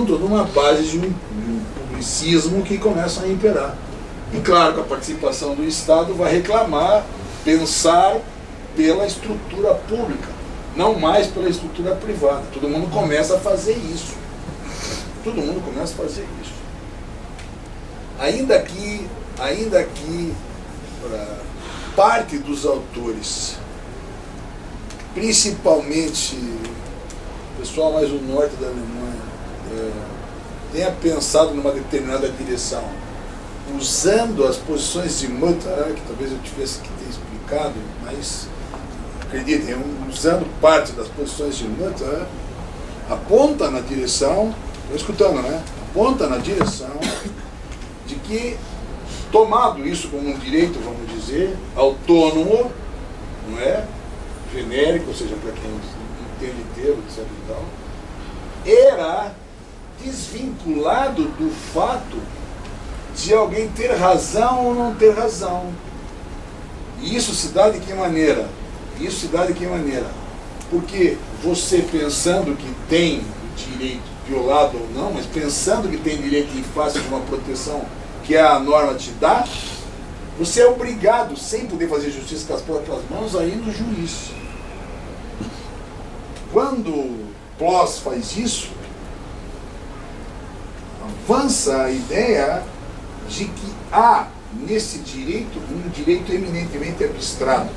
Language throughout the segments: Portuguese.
Toda uma base de um publicismo que começa a imperar. E claro que a participação do Estado vai reclamar, pensar pela estrutura pública, não mais pela estrutura privada. Todo mundo começa a fazer isso. Todo mundo começa a fazer isso. Ainda que parte dos autores, principalmente o pessoal mais do norte da Alemanha, tenha pensado numa determinada direção, usando as posições de Mutter, que talvez eu tivesse que ter explicado, mas acreditem, usando parte das posições de Mutter, aponta na direção, estou escutando, né? Aponta na direção de que, tomado isso como um direito, vamos dizer, autônomo, não é? Genérico, ou seja, para quem entende termo, etc. e tal, era desvinculado do fato de alguém ter razão ou não ter razão. E isso se dá de que maneira? Isso se dá de que maneira? Porque você pensando que tem direito, violado ou não, mas pensando que tem direito em face de uma proteção que a norma te dá, você é obrigado, sem poder fazer justiça com as próprias mãos, a ir no juiz. Quando Ploss faz isso, avança a ideia de que há nesse direito um direito eminentemente abstrato.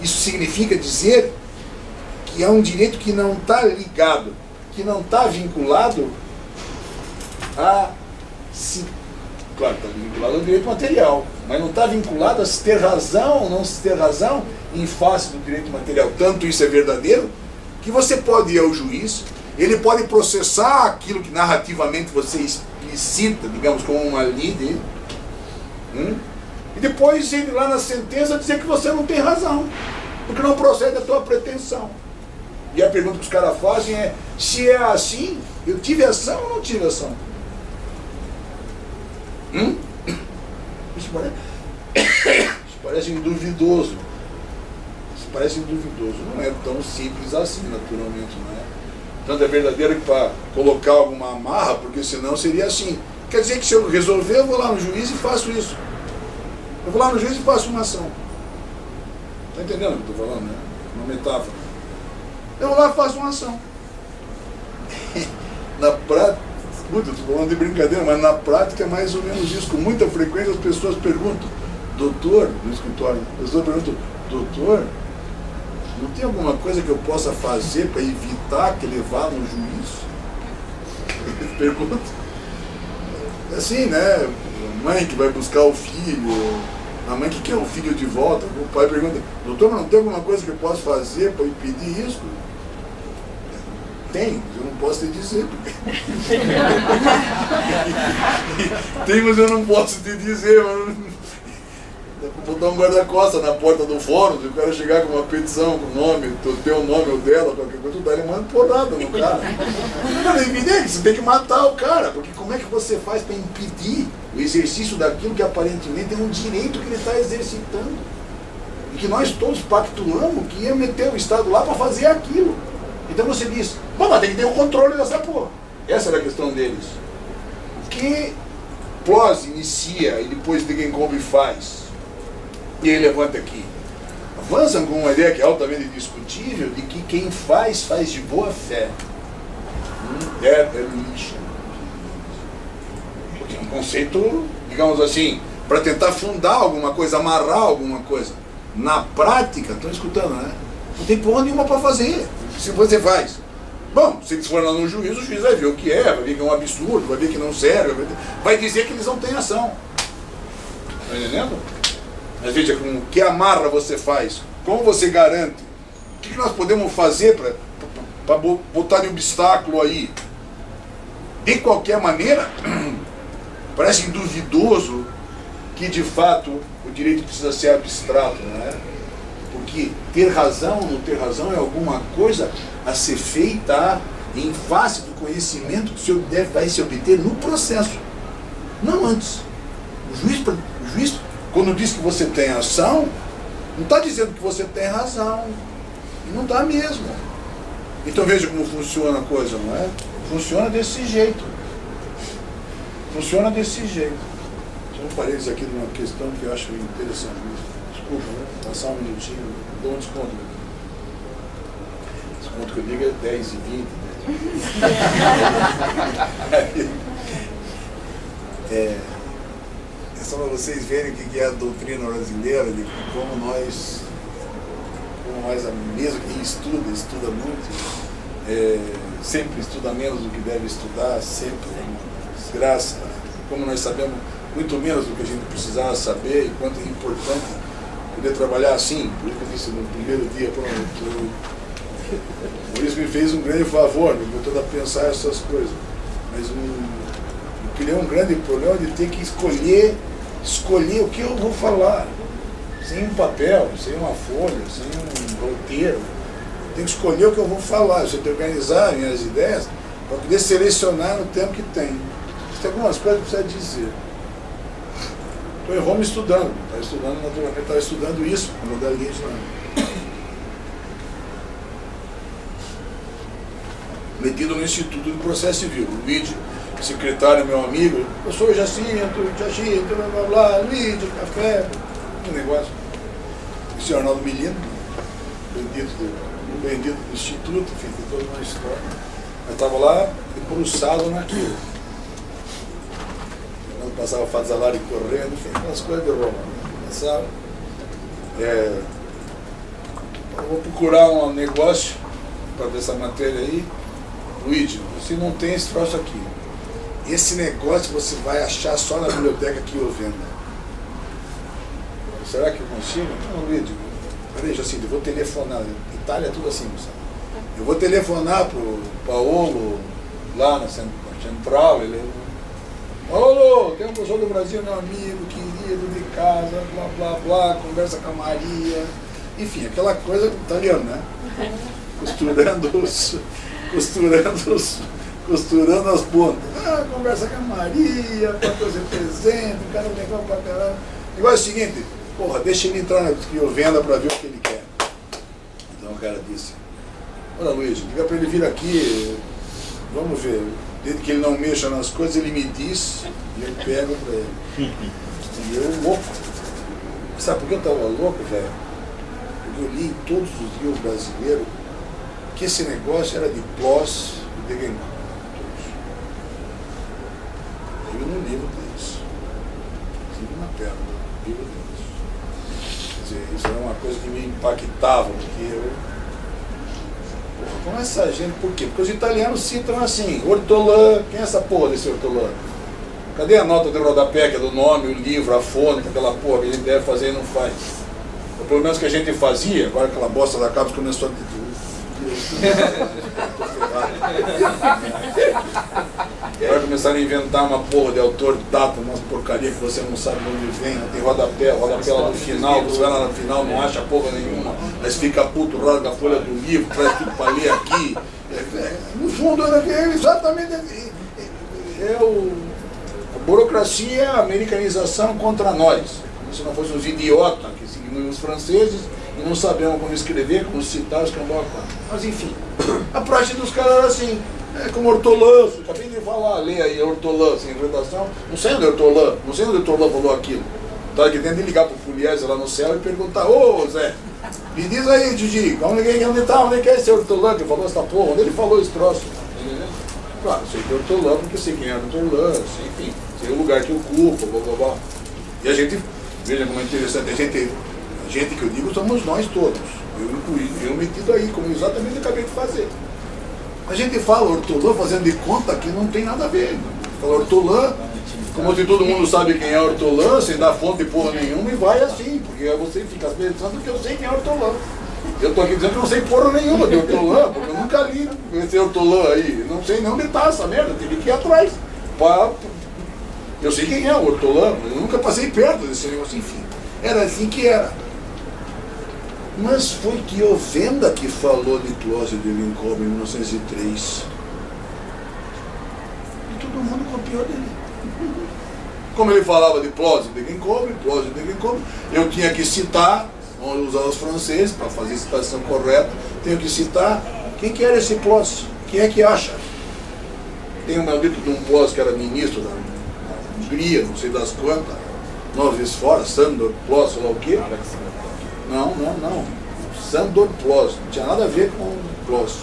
Isso significa dizer que é um direito que não está ligado, que não está vinculado a si. Claro, está vinculado ao direito material, mas não está vinculado a se ter razão ou não se ter razão em face do direito material. Tanto isso é verdadeiro, que você pode ir ao juiz, ele pode processar aquilo que narrativamente você explicita, digamos, como uma lei dele, e depois ele lá na sentença dizer que você não tem razão, porque não procede da tua pretensão. E a pergunta que os caras fazem é, se é assim, eu tive ação ou não tive ação? Isso parece duvidoso. Isso parece duvidoso. Não é tão simples assim, naturalmente, não é? Tanto é verdadeiro que para colocar alguma amarra, porque senão seria assim. Quer dizer que se eu resolver, eu vou lá no juiz e faço isso. Eu vou lá no juiz e faço uma ação. Está entendendo o que eu estou falando, né? Uma metáfora. Eu vou lá e faço uma ação. Na prática, eu estou falando de brincadeira, mas na prática é mais ou menos isso. Com muita frequência as pessoas perguntam, doutor, no escritório, as pessoas perguntam, doutor, não tem alguma coisa que eu possa fazer para evitar que levar no juiz? Pergunta. É assim, né? A mãe que vai buscar o filho, a mãe que quer o filho de volta, o pai pergunta, doutor, mas não tem alguma coisa que eu possa fazer para impedir isso? Tem, mas eu não posso te dizer. Tem, mas eu não posso te dizer. Vou botar um guarda-costas na porta do fórum, se o cara chegar com uma petição com o nome, o teu nome ou dela, qualquer coisa, tu dá ele manda porrada no cara. Não é evidente, você tem que matar o cara, porque como é que você faz para impedir o exercício daquilo que aparentemente é um direito que ele está exercitando? E que nós todos pactuamos que ia meter o Estado lá para fazer aquilo. Então você diz, bom, mas tem que ter o controle dessa porra. Essa era a questão deles. O que Ploss inicia e depois Degenkolb faz, e ele levanta aqui, avançam com uma ideia que é altamente discutível, de que quem faz de boa fé. É lixo. Porque é um conceito, digamos assim, para tentar fundar alguma coisa, amarrar alguma coisa. Na prática, estão escutando, né? Não tem porra nenhuma para fazer. Se você faz, bom, se eles forem lá no juiz, o juiz vai ver o que é, vai ver que é um absurdo, vai ver que não serve, vai dizer que eles não têm ação. Está entendendo? Mas veja, com que amarra você faz, como você garante, o que nós podemos fazer para botar de obstáculo aí? De qualquer maneira, parece duvidoso que de fato o direito precisa ser abstrato, não é? Porque ter razão ou não ter razão é alguma coisa a ser feita em face do conhecimento que o senhor vai se obter no processo, não antes. O juiz, quando diz que você tem ação, não está dizendo que você tem razão. E não dá mesmo. Então veja como funciona a coisa, não é? Funciona desse jeito. Funciona desse jeito. Só um parênteses aqui de uma questão que eu acho interessante. Desculpa, né? Passar um minutinho, dou um desconto. Desconto que eu digo é 10 e 20. É só para vocês verem o que é a doutrina brasileira, de como nós, mesmo quem estuda muito, sempre estuda menos do que deve estudar, sempre é uma desgraça. Como nós sabemos muito menos do que a gente precisava saber, e quanto é importante poder trabalhar assim. Por isso que eu disse no primeiro dia, por isso me fez um grande favor, me botou a pensar essas coisas. Mas eu criei um grande problema de ter que escolher o que eu vou falar. Sem um papel, sem uma folha, sem um roteiro. Eu tenho que escolher o que eu vou falar. Eu tenho que organizar minhas ideias para poder selecionar no tempo que tem. Tem algumas coisas que precisa dizer. Estou em Roma estudando. Estava estudando naturalmente, estava estudando isso, quando eu ali metido no Instituto de Processo Civil. O Luigi, secretário, meu amigo, eu sou Jacinto, blá blá blá, Luigi, café, um negócio. O senhor Arnaldo Milino, bendito do Instituto, enfim, tem toda uma história. Eu estava lá debruçado naquilo. Eu passava Fazzalari correndo, enfim, umas coisas de Roma. Passava. Eu vou procurar um negócio para ver essa matéria aí. Luigi, você não tem esse troço aqui. Esse negócio você vai achar só na biblioteca que eu vendo. Será que eu consigo? Não, Luigi. Peraí, Jacinto, eu vou telefonar. Itália é tudo assim, sabe? Eu vou telefonar pro Paolo, lá na central. Ele... Paolo, tem um professor do Brasil, meu amigo, querido, de casa, blá, blá, blá, conversa com a Maria. Enfim, aquela coisa italiana, né? Costurando as pontas. Conversa com a Maria, para fazer presente, o cara legal pra caramba. Igual é o seguinte, porra, deixa ele entrar na que eu venda para ver o que ele quer. Então o cara disse, olha Luiz, diga para ele vir aqui, vamos ver. Desde que ele não mexa nas coisas, ele me diz e eu pego para ele. E eu louco. Sabe por que eu estava louco, velho? Porque eu li em todos os livros brasileiros que esse negócio era de Ploss e de Guénon. Eu no livro deles. Tive na perna, no livro deles. Quer dizer, isso era uma coisa que me impactava, porque eu... Com essa gente, por quê? Porque os italianos citam assim, Ortolã, quem é essa porra desse Ortolã? Cadê a nota de rodapé, que é do nome, o livro, a fonte, aquela porra que a gente deve fazer e não faz? Ou pelo menos que a gente fazia, agora aquela bosta da Cabos começou a... Agora começaram a inventar uma porra de autor data, umas porcaria que você não sabe de onde vem, tem rodapé lá no final, você vai lá no final, não acha porra nenhuma, mas fica puto, rasga a folha do livro, traz tudo para ler aqui. No fundo é exatamente a burocracia é a americanização contra nós. Como se não fossem os idiotas que seguiam os franceses e não sabemos como escrever, como citar os cambocas. Mas enfim, a prática dos caras era assim, como Ortolã, acabei de falar, lê aí Ortolã, sem redação, não sei onde é Ortolã, não sei onde Ortolã falou aquilo. Então aqui dentro de ligar pro Pugliese lá no céu e perguntar, ô Zé, me diz aí, Didi, onde que é esse Ortolã que falou essa porra, onde ele falou esse troço? Claro, eu sei que é Ortolã, porque eu sei quem é Ortolã, enfim, sei o lugar que ocupa, blá blá blá. E a gente, veja como é interessante, a gente que eu digo somos nós todos, eu metido aí, como exatamente eu acabei de fazer. A gente fala Ortolã fazendo de conta que não tem nada a ver. Fala Ortolã, como se todo mundo sabe quem é Ortolã, sem dar fonte de porra nenhuma, e vai assim, porque você fica pensando que eu sei quem é Ortolã. Eu estou aqui dizendo que eu não sei porra nenhuma de Ortolã, porque eu nunca li esse Ortolã aí, não sei nem onde está essa merda, tive que ir atrás. Eu sei quem é o Ortolã, eu nunca passei perto desse negócio, enfim. Era assim que era. Mas foi Chiovenda que falou de Clóvis de Lincoln em 1903. E todo mundo copiou dele. Como ele falava de Clóvis de Lincoln, eu tinha que citar Vamos usar os franceses para fazer a citação correta. Tenho que citar quem que era esse Ploss. Quem é que acha? Tem um maldito de um Ploss que era ministro da Hungria, não sei das quantas, 9 vezes fora, Sandor Ploss, sei lá o quê. Não. Sandor Ploss, não tinha nada a ver com Ploss.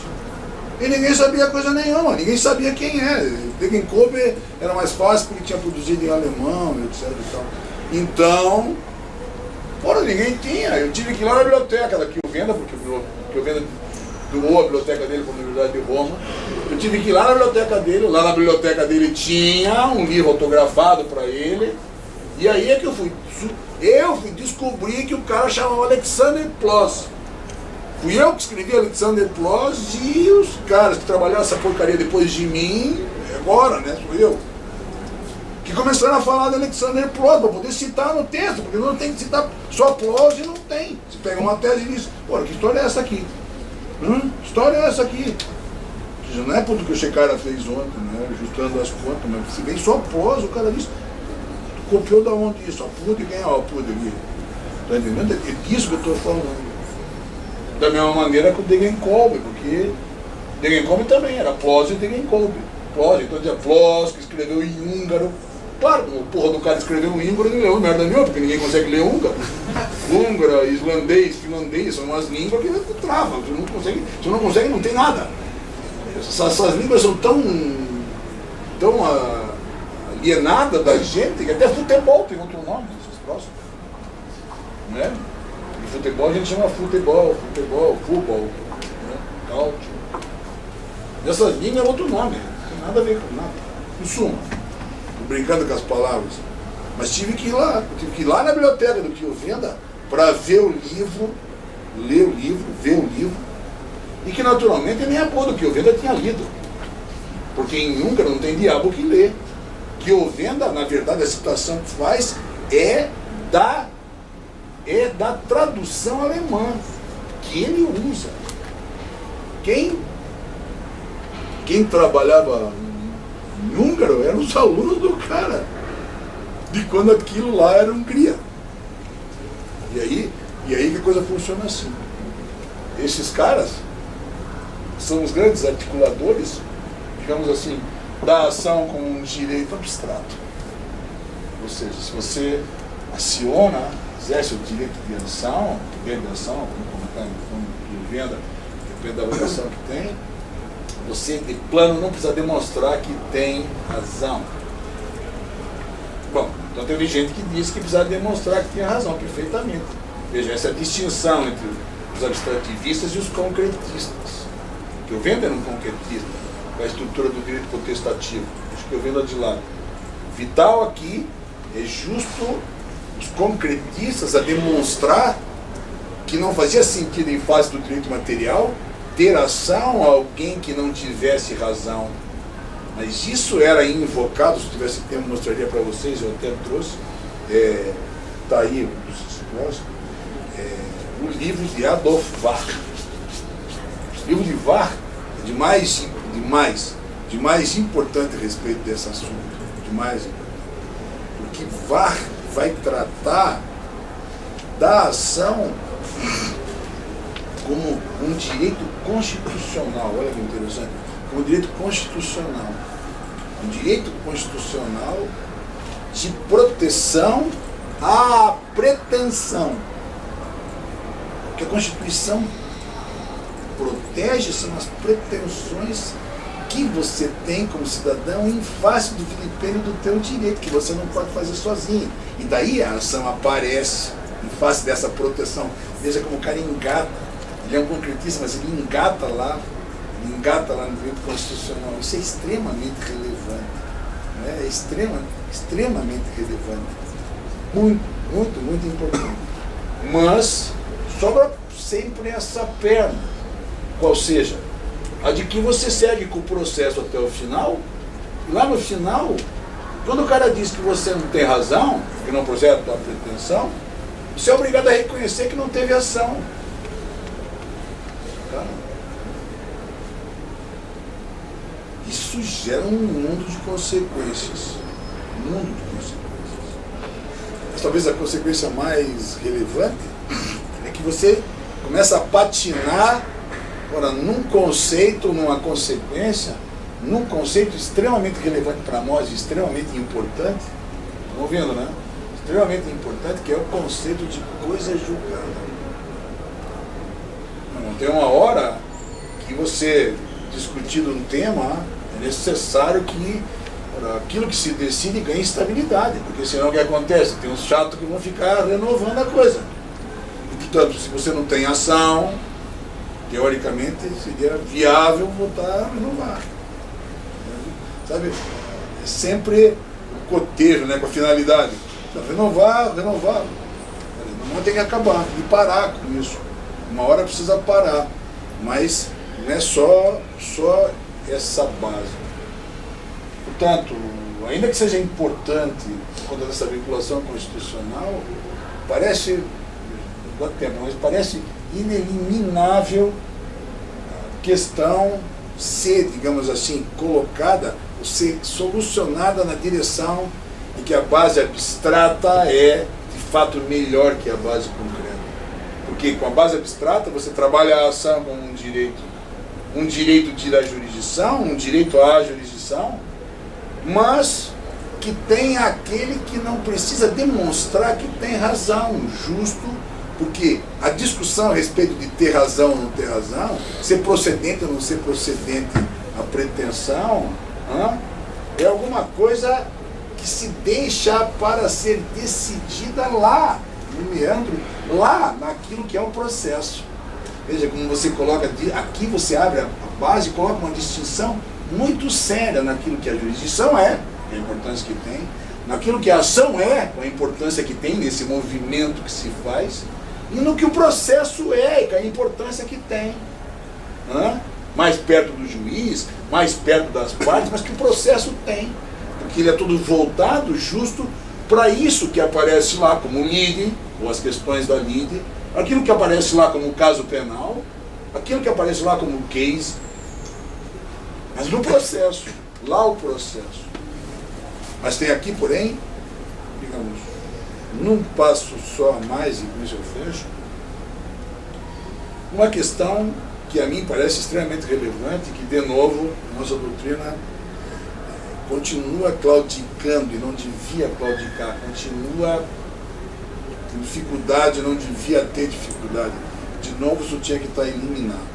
E ninguém sabia coisa nenhuma, ninguém sabia quem é. Degenkolb era mais fácil porque tinha produzido em alemão, etc. E tal. Então, ninguém tinha. Eu tive que ir lá na biblioteca da Kiovenda, porque o Kiovenda doou a biblioteca dele para a Universidade de Roma. Eu tive que ir lá na biblioteca dele. Lá na biblioteca dele tinha um livro autografado para ele. E aí é que eu fui descobrir que o cara chamava Alexander Ploss. Fui eu que escrevi Alexander Ploss e os caras que trabalharam essa porcaria depois de mim, agora, né, sou eu, que começaram a falar de Alexander Ploss para poder citar no texto, porque não tem que citar só Ploss e não tem. Você pega uma tese e diz, olha, que história é essa aqui? Que história é essa aqui? Não é tudo que o Checara fez ontem, né, ajustando as contas, mas se vem só Ploss, o cara diz, tu copiou da onde isso? A Pude, quem é a Pude aqui? Tá entendendo? É disso que eu estou falando. Da mesma maneira que o Degenkolb, porque Degenkolb também era Ploss e Degenkolb. Ploss, então dizia Ploss, que escreveu em húngaro. Claro, o porra do cara escreveu em húngaro, não leu merda nenhuma, porque ninguém consegue ler húngaro. Húngaro, islandês, finlandês, são umas línguas que travam. Você não consegue, não tem nada. Essas línguas são tão alienadas da gente, que até futebol tem outro nome, essas próximas. Não é? Futebol a gente chama futebol, né? Cautio. Essas línguas é outro nome, não tem nada a ver com nada. Em suma, tô brincando com as palavras, mas tive que ir lá na biblioteca do Kiovenda para ver o livro, ler o livro, ver o livro, e que naturalmente nem a porra do Kiovenda tinha lido, porque em húngaro não tem diabo que lê. Kiovenda, na verdade, a citação que faz é da tradução alemã que ele usa. Quem trabalhava em húngaro eram os alunos do cara, de quando aquilo lá era Hungria. E aí que a coisa funciona assim. Esses caras são os grandes articuladores, digamos assim, da ação como um direito abstrato. Ou seja, se você exerce o direito de ação, poder de ação, como está em venda, depende da vocação que tem, você de plano não precisa demonstrar que tem razão. Bom, então teve gente que disse que precisava demonstrar que tinha razão, perfeitamente. Veja, essa é a distinção entre os abstrativistas e os concretistas. Que eu vendo era um concretista, com a estrutura do direito potestativo. Acho que eu vendo de lado. Vital aqui é justo os concretistas a demonstrar que não fazia sentido em face do direito material ter ação a alguém que não tivesse razão. Mas isso era invocado, se tivesse tempo mostraria para vocês, eu até trouxe, está aí o livro de Adolf Warth. O livro de Warth é de mais importante a respeito desse assunto, porque Warth vai tratar da ação como um direito constitucional. Olha que interessante, como um direito constitucional. Um direito constitucional de proteção à pretensão. O que a Constituição protege são as pretensões que você tem como cidadão em face do vilipêndio do teu direito, que você não pode fazer sozinho. E daí a ação aparece em face dessa proteção. Veja como o cara engata. Ele é um concretista, mas ele engata lá no direito constitucional. Isso é extremamente relevante. Né? É extremamente relevante. Muito importante. Mas sobra sempre essa perna. Qual seja, a de que você segue com o processo até o final, e lá no final, quando o cara diz que você não tem razão, que não procede da pretensão, você é obrigado a reconhecer que não teve ação. Tá? Isso gera um mundo de consequências. Mas talvez a consequência mais relevante é que você começa a patinar agora, num conceito, numa consequência, num conceito extremamente relevante para nós, extremamente importante. Estão ouvindo, né? Extremamente importante, que é o conceito de coisa julgada. Não tem uma hora que você, discutindo um tema, é necessário que aquilo que se decide ganhe estabilidade, porque senão o que acontece? Tem uns chatos que vão ficar renovando a coisa. Portanto, se você não tem ação, teoricamente seria viável voltar a renovar. Sabe? É sempre um cotejo, né, com a finalidade. Então, renovar. Não tem que acabar e parar com isso. Uma hora precisa parar, mas não é só essa base. Portanto, ainda que seja importante quando essa vinculação constitucional, parece, quanto tempo, mas parece ineliminável a questão ser, digamos assim, colocada, ou ser solucionada na direção de que a base abstrata é, de fato, melhor que a base concreta. Porque com a base abstrata você trabalha a ação como um direito de ir à jurisdição, um direito à jurisdição, mas que tem aquele que não precisa demonstrar que tem razão, justo, porque a discussão a respeito de ter razão ou não ter razão, ser procedente ou não ser procedente, a pretensão, é alguma coisa que se deixa para ser decidida lá, no meandro, lá naquilo que é o processo. Veja como você coloca, aqui você abre a base e coloca uma distinção muito séria naquilo que a jurisdição é, a importância que tem, naquilo que a ação é, a importância que tem nesse movimento que se faz, e no que o processo é, com a importância que tem. Mais perto do juiz, mais perto das partes, mas que o processo tem, porque ele é todo voltado, justo, para isso que aparece lá como lide, ou as questões da lide, aquilo que aparece lá como caso penal, aquilo que aparece lá como case, mas no processo, lá o processo. Mas tem aqui, porém, digamos, num passo só a mais, e com isso eu fecho, uma questão que a mim parece extremamente relevante, que, de novo, nossa doutrina continua claudicando, e não devia claudicar, continua com dificuldade, não devia ter dificuldade. De novo, isso tinha que estar eliminado.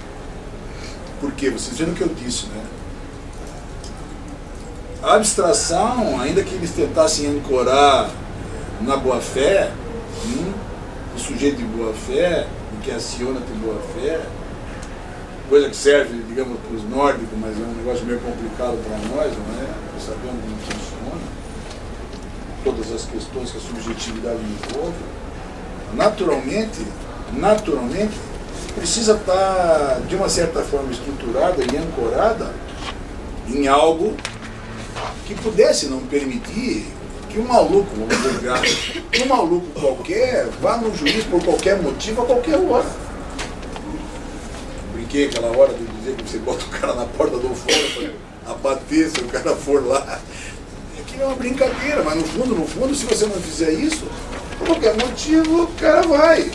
Por quê? Vocês viram o que eu disse, né? A abstração, ainda que eles tentassem ancorar na boa-fé, o sujeito de boa-fé, o que aciona tem boa-fé, coisa que serve, digamos, para os nórdicos, mas é um negócio meio complicado para nós, não é? Nós sabemos como funciona, todas as questões que a subjetividade envolve. Naturalmente, precisa estar, de uma certa forma, estruturada e ancorada em algo que pudesse não permitir que um maluco, vamos julgar, um maluco qualquer vá no juiz por qualquer motivo a qualquer hora. Brinquei aquela hora de dizer que você bota o cara na porta do fórum para abater se o cara for lá. Aquilo é uma brincadeira, mas no fundo, se você não fizer isso, por qualquer motivo o cara vai.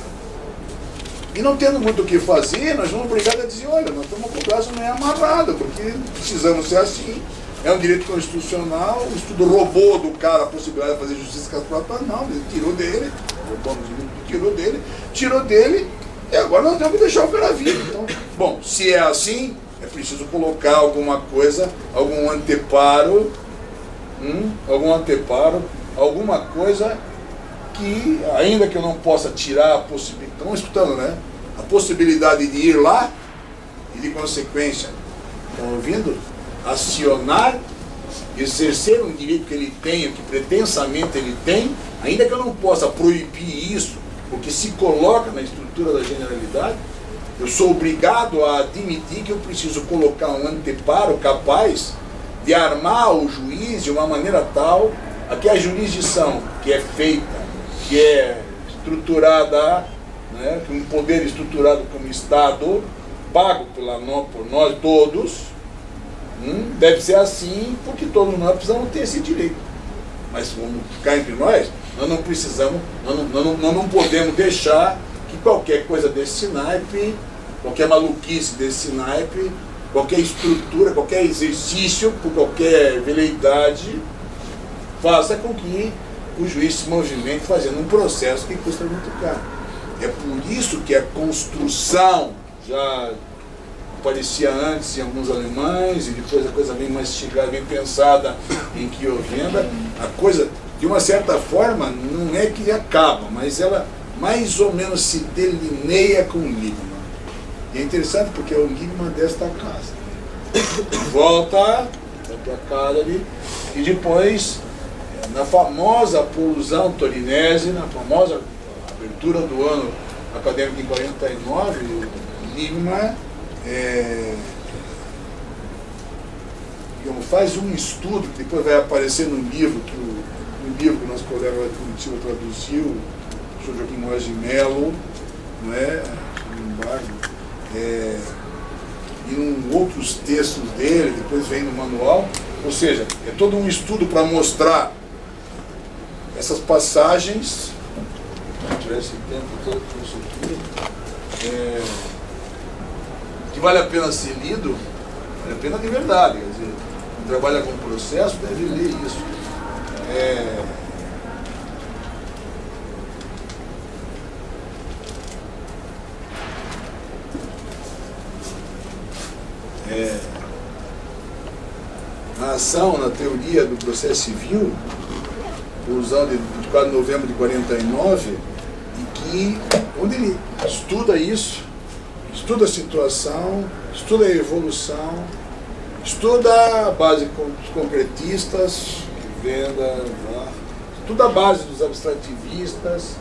E não tendo muito o que fazer, nós vamos obrigados a dizer, olha, nós estamos com o braço meio amarrado, porque precisamos ser assim. É um direito constitucional, o estudo roubou do cara a possibilidade de fazer justiça com as próprias mãos, ele tirou dele, e agora nós temos que deixar o cara vivo. Então, bom, se é assim, é preciso colocar alguma coisa, algum anteparo, alguma coisa que, ainda que eu não possa tirar a possibilidade, estão escutando, né? A possibilidade de ir lá e, de consequência, estão ouvindo? Acionar, exercer um direito que ele tem, que pretensamente ele tem, ainda que eu não possa proibir isso, porque se coloca na estrutura da generalidade, eu sou obrigado a admitir que eu preciso colocar um anteparo capaz de armar o juiz de uma maneira tal a que a jurisdição que é feita, que é estruturada, né, um poder estruturado como Estado, pago por nós todos, deve ser assim, porque todos nós precisamos ter esse direito. Mas vamos ficar entre nós, nós não precisamos, nós não podemos deixar que qualquer coisa desse naipe, qualquer maluquice desse naipe, qualquer estrutura, qualquer exercício, por qualquer veleidade, faça com que o juiz se movimente fazendo um processo que custa muito caro. É por isso que a construção já aparecia antes em alguns alemães, e depois a coisa bem mastigada, bem pensada em Kiovenda, a coisa, de uma certa forma, não é que acaba, mas ela mais ou menos se delineia com o Liebman. E é interessante porque é o Liebman desta casa. Volta para a casa ali, e depois, na famosa polusão torinese, na famosa abertura do ano acadêmico em 49, Liebman faz um estudo que depois vai aparecer no livro que o nosso colega Curitiba traduziu, o Sr. Joaquim Moraes de Mello, não é? E em outros textos dele, depois vem no manual, ou seja, é todo um estudo para mostrar essas passagens, esse tempo todo com isso aqui, que vale a pena ser lido, vale a pena de verdade, quer dizer, quem trabalha com processo deve ler isso. A ação na teoria do processo civil, usando de 24 de novembro de 49, onde ele estuda isso, estuda a situação, estuda a evolução, estuda a base dos concretistas, estuda a base dos abstrativistas,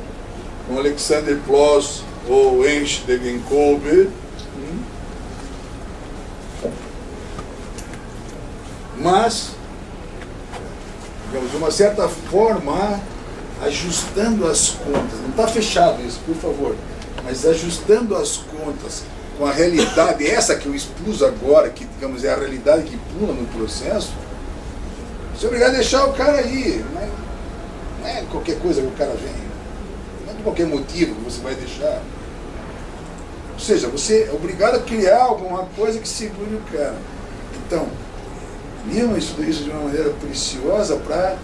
com Alexander Ploss ou Heinz Degenkolbe, mas, digamos, de uma certa forma, ajustando as contas, não está fechado isso, por favor, mas ajustando as contas com a realidade, essa que eu expus agora, que, digamos, é a realidade que pula no processo, você é obrigado a deixar o cara aí, não é qualquer coisa que o cara vem, não é por qualquer motivo que você vai deixar. Ou seja, você é obrigado a criar alguma coisa que segure o cara. Então, Liebman estudou isso de uma maneira preciosa para,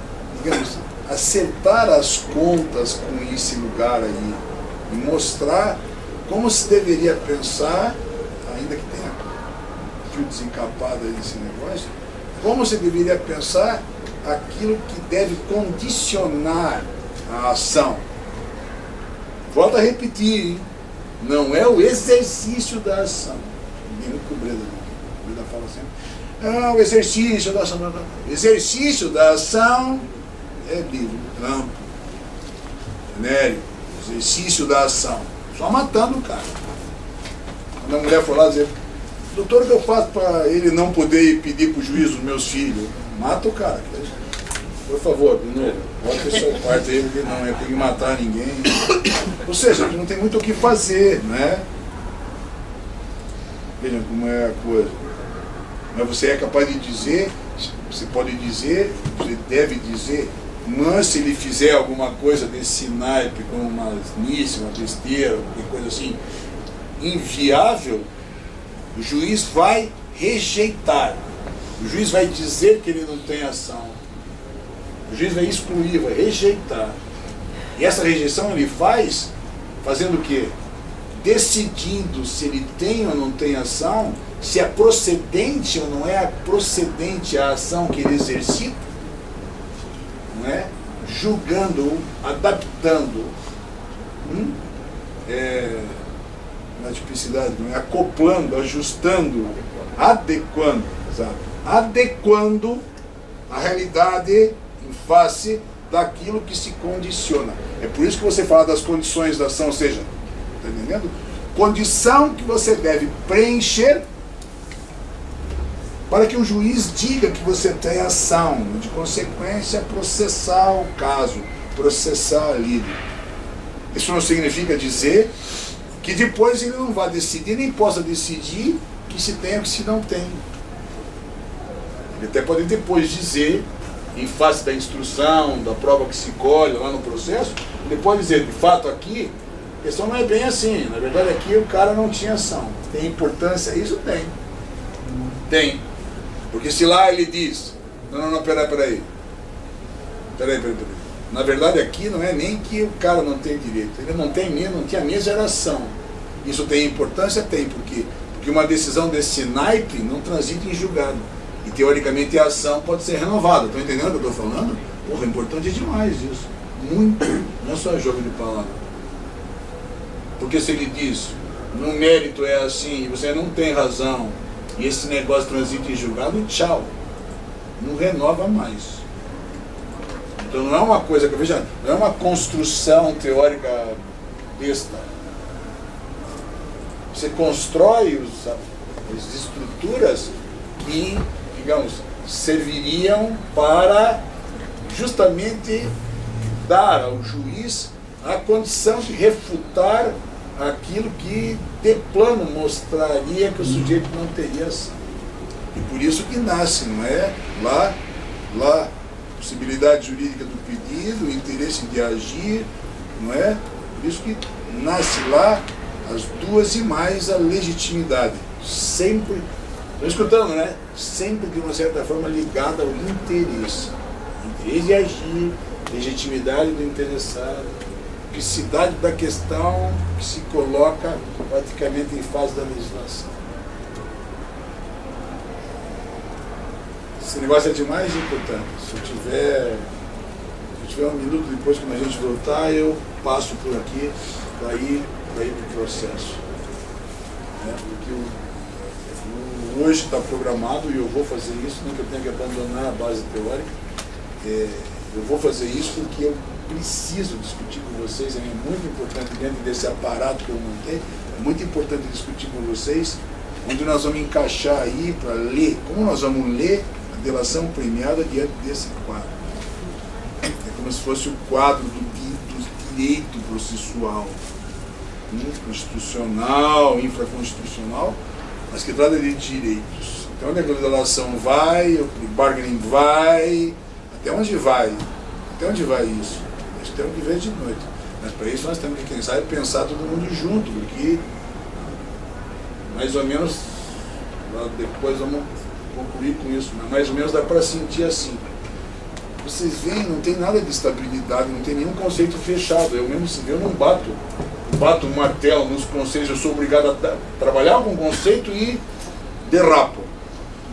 digamos, acertar as contas com esse lugar aí e mostrar como se deveria pensar, ainda que tenha fio desencapado aí desse negócio, como se deveria pensar aquilo que deve condicionar a ação. Volto a repetir, hein? Não é o exercício da ação. Ninguém nunca o Breda fala sempre. O exercício da ação. O exercício da ação é livre, amplo, genérico. Exercício da ação. Só matando o cara. Quando a mulher for lá dizer, doutor, o que eu faço para ele não poder ir pedir para o juiz os meus filhos? Mata o cara. Por favor, de novo, bota essa parte aí, porque não, eu tenho que matar ninguém. Ou seja, não tem muito o que fazer, né? Vejam como é a coisa. Mas você é capaz de dizer, você pode dizer, você deve dizer, mas se ele fizer alguma coisa desse naipe, como uma missa, uma besteira, qualquer coisa assim, inviável, o juiz vai rejeitar. O juiz vai dizer que ele não tem ação. O juiz vai excluir, vai rejeitar. E essa rejeição ele faz fazendo o quê? Decidindo se ele tem ou não tem ação, se é procedente ou não é procedente a ação que ele exercita, não é? Julgando, adaptando, na tipicidade, não é? Acoplando, ajustando, adequando, exato, adequando a realidade em face daquilo que se condiciona. É por isso que você fala das condições da ação, ou seja, está entendendo? Condição que você deve preencher para que o juiz diga que você tem ação, de consequência processar o caso, processar a lide. Isso não significa dizer que depois ele não vai decidir, nem possa decidir que se tem ou que se não tem. Ele até pode depois dizer, em face da instrução, da prova que se colhe lá no processo, ele pode dizer, de fato aqui, questão não é bem assim. Na verdade, aqui o cara não tinha ação. Tem importância? Isso tem. Tem. Porque se lá ele diz, não, peraí. Na verdade, aqui não é nem que o cara não tem direito. Ele não tinha a mesma geração. Isso tem importância? Tem. Por quê? Porque uma decisão desse naipe não transita em julgado. E, teoricamente, a ação pode ser renovada. Estão entendendo o que eu estou falando? Porra, é importante demais isso. Muito. Não é só jogo de palavras. Porque se ele diz, no mérito é assim, e você não tem razão, e esse negócio transita em julgado, tchau. Não renova mais. Então não é uma coisa que, veja, não é uma construção teórica besta. Você constrói as estruturas que, digamos, serviriam para justamente dar ao juiz a condição de refutar aquilo que de plano mostraria que o sujeito não teria ação. E por isso que nasce, não é? Lá, possibilidade jurídica do pedido, o interesse de agir, não é? Por isso que nasce lá as duas e mais a legitimidade. Sempre, estou escutando, né? Sempre de uma certa forma ligada ao interesse. Interesse de agir, legitimidade do interessado, tipicidade da questão que se coloca praticamente em fase da legislação. Esse negócio é demais importante. Se eu tiver um minuto depois, quando a gente voltar, eu passo por aqui para ir para o processo. Porque hoje está programado e eu vou fazer isso, não que eu tenha que abandonar a base teórica. Eu vou fazer isso porque eu preciso discutir com vocês, é muito importante dentro desse aparato que eu montei, é muito importante discutir com vocês, onde nós vamos encaixar aí para ler, como nós vamos ler a delação premiada diante desse quadro. É como se fosse o quadro do direito processual, constitucional, infraconstitucional, mas que trata de direitos. Então onde a delação vai, o bargaining vai, até onde vai? Até onde vai isso? Nós temos que ver de noite. Mas para isso nós temos que, quem sabe, pensar todo mundo junto, porque mais ou menos, depois vamos concluir com isso, mas mais ou menos dá para sentir assim. Vocês veem, não tem nada de estabilidade, não tem nenhum conceito fechado. Eu mesmo, se eu não bato um martelo nos conceitos, eu sou obrigado a trabalhar com o conceito e derrapo.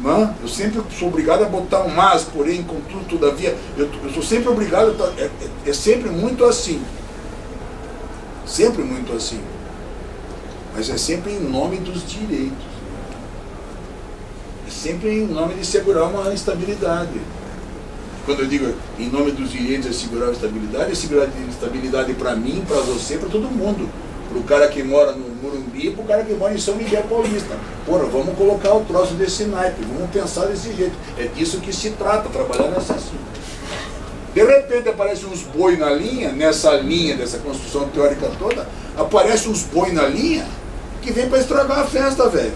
Não? Eu sempre sou obrigado a botar um mas, porém, contudo, todavia, eu sou sempre obrigado, é sempre muito assim. Sempre muito assim. Mas é sempre em nome dos direitos. É sempre em nome de segurar uma estabilidade. Quando eu digo em nome dos direitos é segurar a estabilidade, é segurar a estabilidade para mim, para você, para todo mundo. Para o cara que mora no Morumbi, para o cara que mora em São Miguel Paulista. Porra, vamos colocar o troço desse naipe, vamos pensar desse jeito. É disso que se trata, trabalhar nessa assunto. De repente aparecem uns boi na linha, nessa linha dessa construção teórica toda, aparecem uns boi na linha que vem para estragar a festa, velho.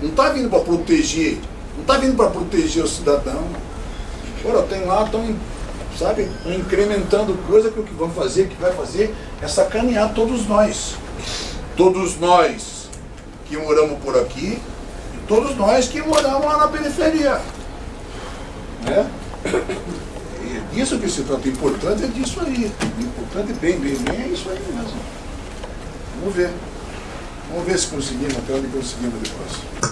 Não está vindo para proteger, não está vindo para proteger o cidadão. Ora, tem lá, estão incrementando coisa que o que vão fazer, que vai fazer é sacanear todos nós. Todos nós que moramos por aqui e todos nós que moramos lá na periferia. Né? E é disso que se trata. O importante é disso aí. O importante, bem, é isso aí mesmo. Vamos ver. Vamos ver se conseguimos, até onde conseguimos depois.